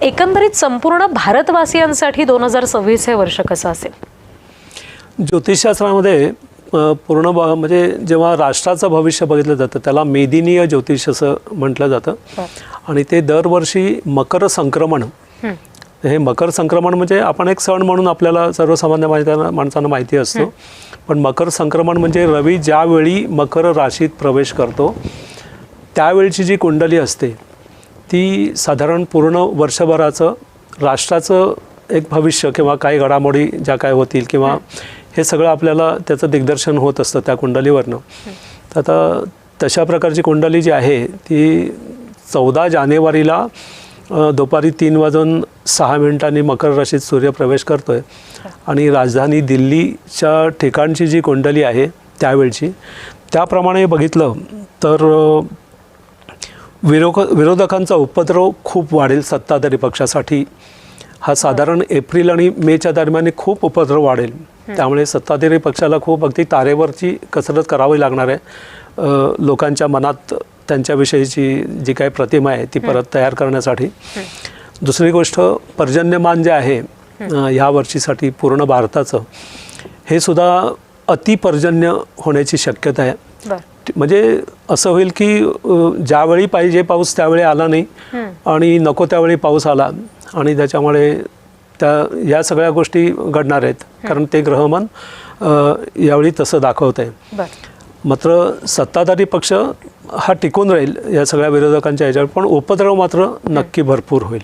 एकंदरीत संपूर्ण भारतवासियांसाठी 2026 हे वर्ष कसं असेल? ज्योतिषशास्त्रामध्ये पूर्ण म्हणजे जेव्हा राष्ट्राचं भविष्य बघितलं जातं त्याला मेदिनीय ज्योतिष असं म्हटलं जातं. आणि ते दरवर्षी मकर संक्रमण, हे मकर संक्रमण म्हणजे आपण एक सण म्हणून आपल्याला सर्वसामान्य माणसांना माहिती असतो, पण मकर संक्रमण म्हणजे रवी ज्यावेळी मकर राशीत प्रवेश करतो त्यावेळची जी कुंडली असते ती साधारण पूर्ण वर्षभराचं राष्ट्राचं एक भविष्य किंवा काही घडामोडी ज्या काय होतील किंवा हे सगळं आपल्याला त्याचं दिग्दर्शन होत असतं त्या कुंडलीवरनं. तर आता तशा प्रकारची कुंडली जी आहे ती 14 जानेवारीला दुपारी 3:06 मकर राशीत सूर्य प्रवेश करतो आहे आणि राजधानी दिल्लीच्या ठिकाणची जी कुंडली आहे त्यावेळची त्याप्रमाणे बघितलं तर विरोधकांचा उपद्रव खूप वाढेल. सत्ताधारी पक्षासाठी हा साधारण एप्रिल आणि मेच्या दरम्यान खूप उपद्रव वाढेल. त्यामुळे सत्ताधारी पक्षाला खूप अगदी तारेवरची कसरत करावी लागणार आहे लोकांच्या मनात त्यांच्याविषयीची जी काही प्रतिमा आहे ती परत तयार करण्यासाठी. दुसरी गोष्ट पर्जन्यमान जे आहे ह्या वर्षीसाठी पूर्ण भारताचं हे सुद्धा अतिपर्जन्य होण्याची शक्यता आहे. म्हणजे असं होईल की ज्यावेळी पाहिजे पाऊस त्यावेळी आला नाही आणि नको त्यावेळी पाऊस आला आणि त्याच्यामुळे या सगळ्या गोष्टी घडणार आहेत कारण ते ग्रहमान यावेळी तसं दाखवत आहे. मात्र सत्ताधारी पक्ष हा टिकून राहील या सगळ्या विरोधकांच्या ह्याच्यावर, पण उपद्रव मात्र नक्की भरपूर होईल.